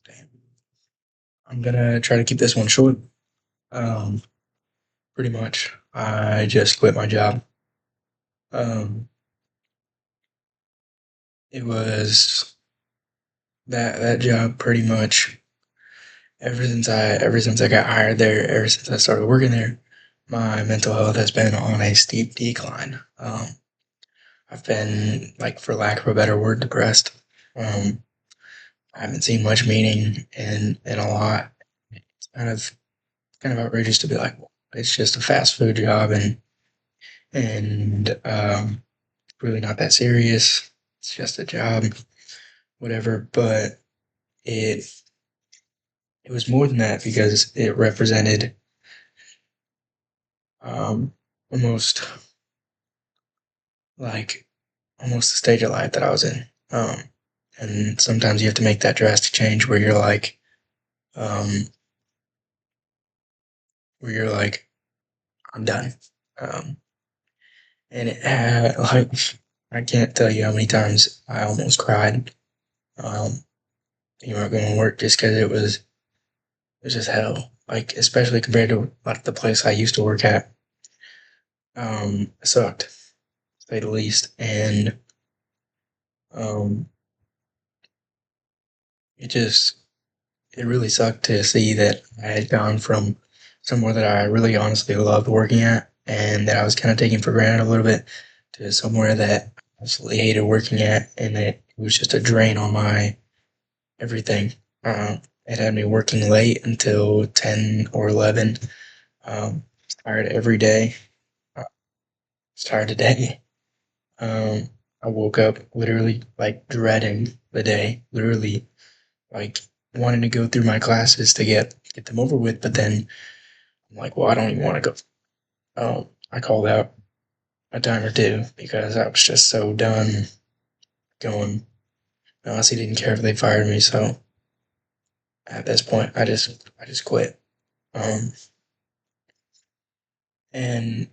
Damn. I'm gonna try to keep this one short. Um, Pretty much. I just quit my job. Um, it was that job pretty much ever since I got hired there, ever since I started working there, my mental health has been on a steep decline. I've been, like, for lack of a better word, depressed. Um, I haven't seen much meaning in a lot. It's kind of outrageous to be like, well, it's just a fast food job and really not that serious. It's just a job, whatever. But it it was more than that because it represented um, almost like almost the stage of life that I was in. And sometimes you have to make that drastic change um, where you're like, I'm done. Um, and it had like I can't tell you how many times I almost cried. Um, going to work just because it was just hell. Like, especially compared to like the place I used to work at. It sucked, to say the least. And um, it just it really sucked to see that I had gone from somewhere that I really honestly loved working at and that I was kind of taking for granted a little bit to somewhere that I absolutely hated working at, and that it was just a drain on my everything. It had me working late until 10 or 11. Tired every day. I was tired today. Um, I woke up literally like dreading the day, literally like wanting to go through my classes to get them over with, but then I'm like, well, I don't even want to go. I called out a time or two because I was just so done going. I honestly didn't care if they fired me, so at this point, I just quit. Um, and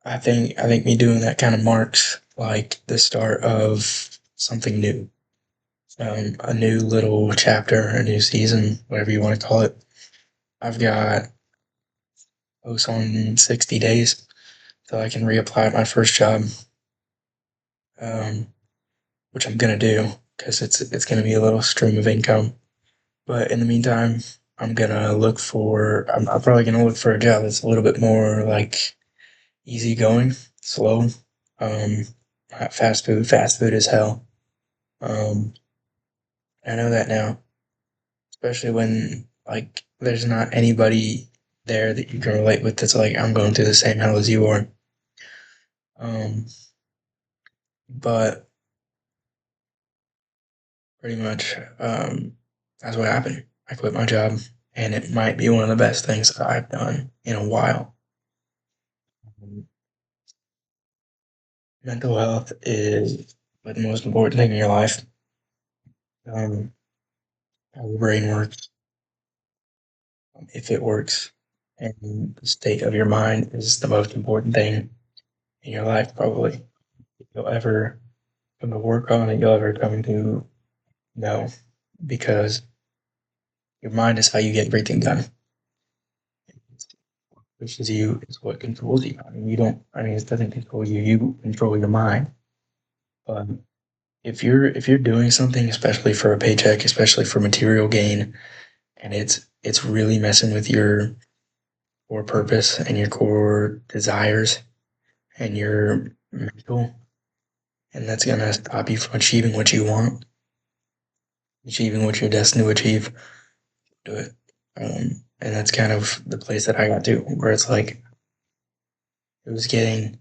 I think me doing that kind of marks like the start of something new, a new little chapter, a new season, whatever you want to call it. I've got close on 60 days so I can reapply at my first job, um, which I'm gonna do because it's gonna be a little stream of income. But in the meantime, I'm probably gonna look for a job that's a little bit more like easygoing, slow. Um, Not fast food. Fast food is hell. Um, I know that now, especially when like there's not anybody there that you can relate with that's like, I'm going through the same hell as you are. Um, but pretty much, that's what happened. I quit my job, and it might be one of the best things that I've done in a while. Um, Mental health is the most important thing in your life. Um, how your brain works, if it works, and the state of your mind is the most important thing in your life, probably. If you'll ever come to work on it, you'll ever come to know, because your mind is how you get everything done. Which is you is what controls you. I mean, you don't. I mean, it doesn't control you. You control your mind. But if you're doing something, especially for a paycheck, especially for material gain, and it's really messing with your core purpose and your core desires and your mental, and that's gonna stop you from achieving what you want, achieving what you're destined to achieve. Do it. And that's kind of the place that I got to, where it's like it was getting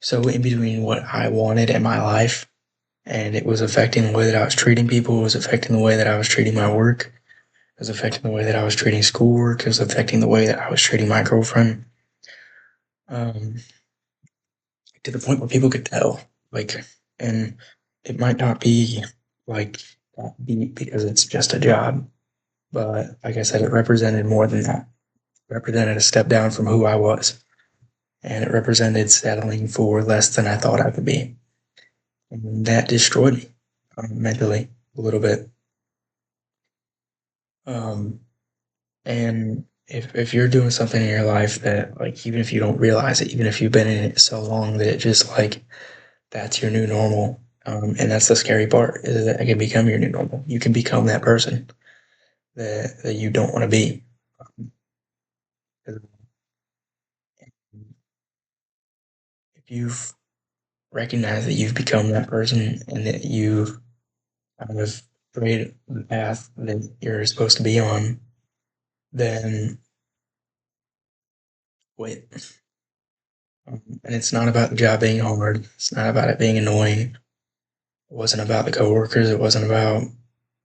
so in between what I wanted in my life, and it was affecting the way that I was treating people. It was affecting the way that I was treating my work. It was affecting the way that I was treating schoolwork. It was affecting the way that I was treating my girlfriend. Um, to the point where people could tell, like, and it might not be like that deep because it's just a job, but like I said, it represented more than that. It represented a step down from who I was, and it represented settling for less than I thought I could be, and that destroyed me mentally a little bit. Um, and if you're doing something in your life that, like, even if you don't realize it, even if you've been in it so long that it just like that's your new normal. And that's the scary part is that it can become your new normal. You can become that person that you don't want to be. If you've recognized that you've become that person and that you've kind of created the path that you're supposed to be on, then quit. And it's not about the job being hard. It's not about it being annoying. It wasn't about the coworkers. It wasn't about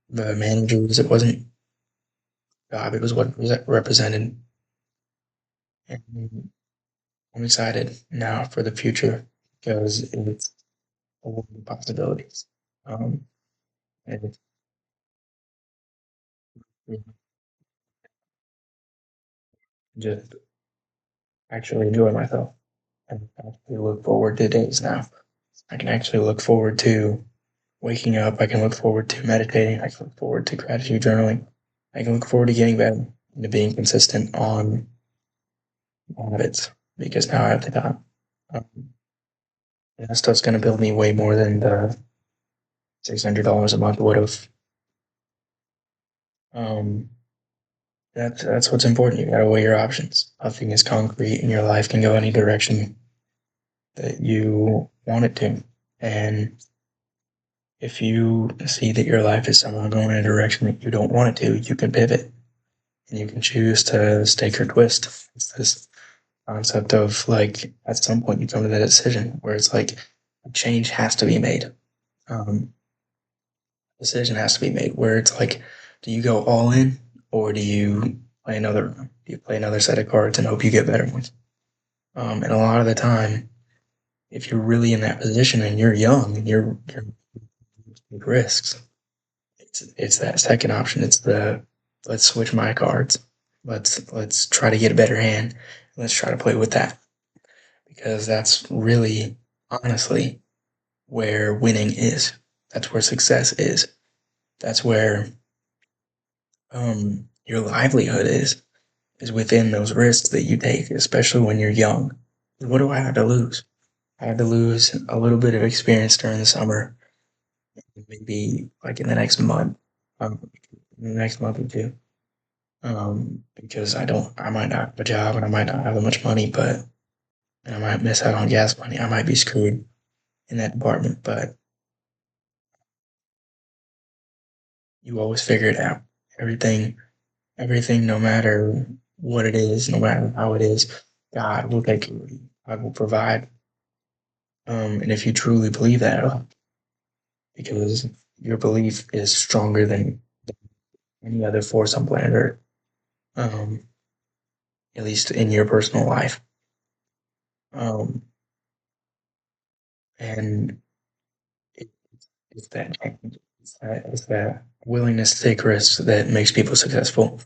the managers. It wasn't job. It was what it represented. And I'm excited now for the future because it's full of possibilities. Um, and it's just actually enjoy myself and actually look forward to days now. I can actually look forward to waking up. I can look forward to meditating. I can look forward to gratitude journaling. I can look forward to getting better and to being consistent on habits because now I have the time. Um, and that stuff's going to build me way more than the $600 a month would have. Um, that's what's important. You gotta weigh your options. Nothing is concrete, and your life can go any direction that you want it to. And if you see that your life is somehow going in a direction that you don't want it to, you can pivot and you can choose to stake or twist. It's this concept of like at some point you come to that decision where it's like a change has to be made. Um, Decision has to be made where it's like, do you go all in or do you play another round? Do you play another set of cards and hope you get better ones? And a lot of the time, if you're really in that position and you're young and you're take risks, it's that second option. It's the let's switch my cards. Let's try to get a better hand. Let's try to play with that because that's really honestly where winning is. That's where success is. That's where your livelihood is within those risks that you take, especially when you're young. What do I have to lose? I had to lose a little bit of experience during the summer, maybe like in the next month, in the next month or two. Because I might not have a job and I might not have that much money, but and I might miss out on gas money. I might be screwed in that department, but you always figure it out. Everything, everything, no matter what it is, no matter how it is, God will take care of you. God will provide. And if you truly believe that, because your belief is stronger than any other force on planet Earth, um, at least in your personal life. Um, and it, it's that it's that willingness to take risks that makes people successful,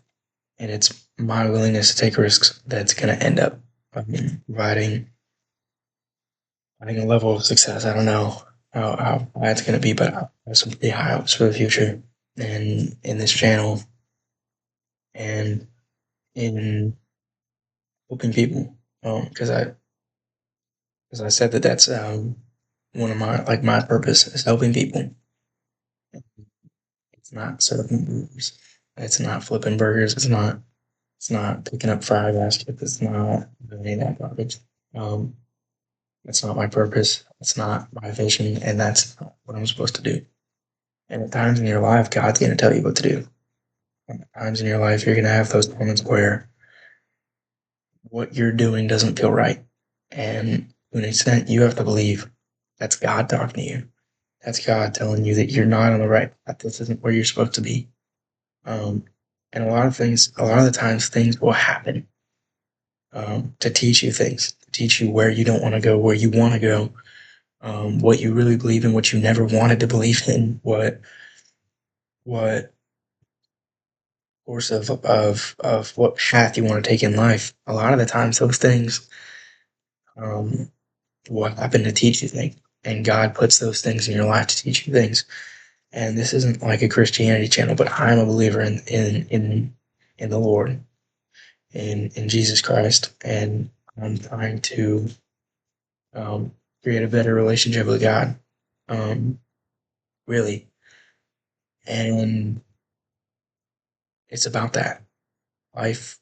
and it's my willingness to take risks that's going to end up providing a level of success. I don't know how high it's going to be, but I have some pretty high hopes for the future and in this channel and in helping people. Because I said that that's one of my purpose is helping people. It's not serving burgers. It's not flipping burgers. It's not picking up fry baskets. It's not doing any of that garbage. Um, that's not my purpose. That's not my vision, and that's not what I'm supposed to do. And at times in your life, God's going to tell you what to do. And at times in your life, you're going to have those moments where what you're doing doesn't feel right. And to an extent, you have to believe that's God talking to you. That's God telling you that you're not on the right path. This isn't where you're supposed to be. Um, and a lot of the times, things will happen to teach you things, to teach you where you don't want to go, where you want to go, what you really believe in, what you never wanted to believe in, what course of what path you want to take in life. A lot of the times, those things will happen to teach you things, and God puts those things in your life to teach you things. And this isn't like a Christianity channel, but I'm a believer in the Lord, in Jesus Christ, and I'm trying to um, create a better relationship with God, um, really. And it's about that. Life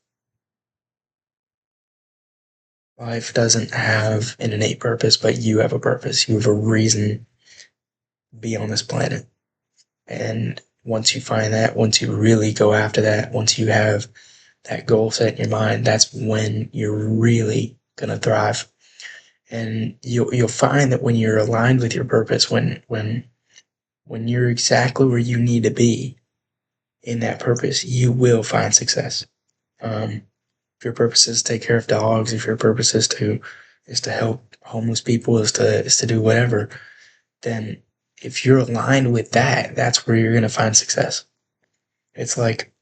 life doesn't have an innate purpose, but you have a purpose. You have a reason to be on this planet. And once you find that, once you really go after that, once you have that goal set in your mind, that's when you're really gonna thrive. And you'll find that when you're aligned with your purpose, when you're exactly where you need to be in that purpose, you will find success. If your purpose is to take care of dogs, if your purpose is to help homeless people, is to do whatever, then if you're aligned with that, that's where you're gonna find success. It's like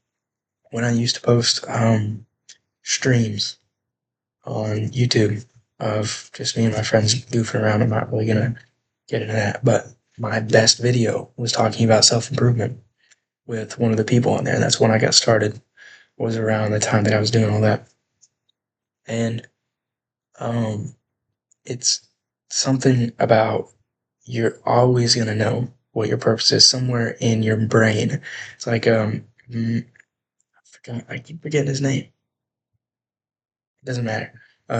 when I used to post streams on YouTube of just me and my friends goofing around. I'm not really gonna get into that, but my best video was talking about self improvement with one of the people on there, and that's when I got started. Was around the time that I was doing all that, and um, it's something about you're always gonna know what your purpose is somewhere in your brain. It's like I keep forgetting his name. It doesn't matter.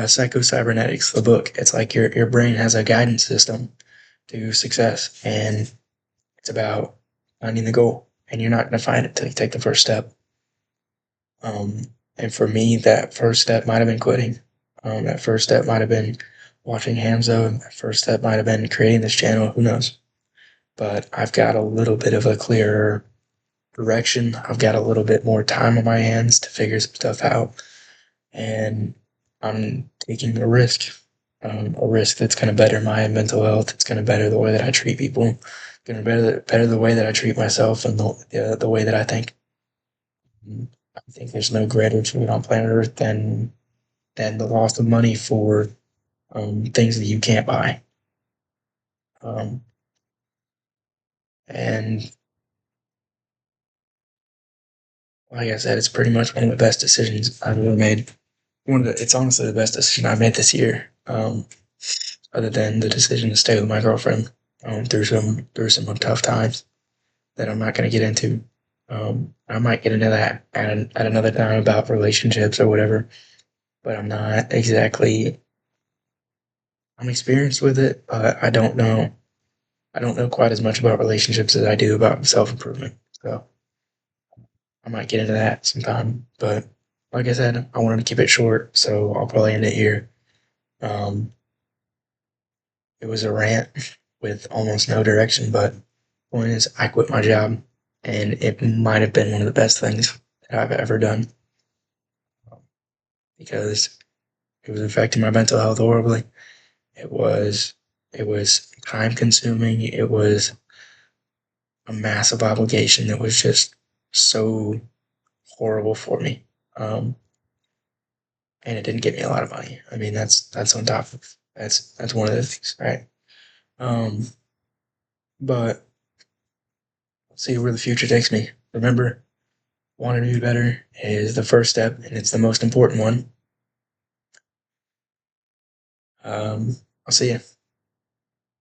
Psycho-Cybernetics, the book. It's like your brain has a guidance system to success, and it's about finding the goal. And you're not going to find it till you take the first step. And for me, that first step might have been quitting. That first step might have been watching Hamzo. That first step might have been creating this channel. Who knows? But I've got a little bit of a clearer direction. I've got a little bit more time on my hands to figure some stuff out, and I'm taking a risk that's going to better my mental health. It's going to better the way that I treat people. It's going to better the way that I treat myself and the way that I think. I think there's no greater truth on planet Earth than the loss of money for things that you can't buy. Um, and like I said, it's pretty much one of the best decisions I've ever made. It's honestly the best decision I made this year. Other than the decision to stay with my girlfriend through some tough times that I'm not going to get into. I might get into that at another time about relationships or whatever, but I'm not exactly. I'm experienced with it, but I don't know. I don't know quite as much about relationships as I do about self improvement. So I might get into that sometime. But like I said, I wanted to keep it short, so I'll probably end it here. Um, it was a rant with almost no direction, but point is, I quit my job, and it might have been one of the best things that I've ever done because it was affecting my mental health horribly. It was it was time consuming. It was a massive obligation that was just so horrible for me. Um, and it didn't get me a lot of money. I mean, that's on top of that's one of the things, right? Um, but let's see where the future takes me. Remember, wanting to be better is the first step, and it's the most important one. I'll see you.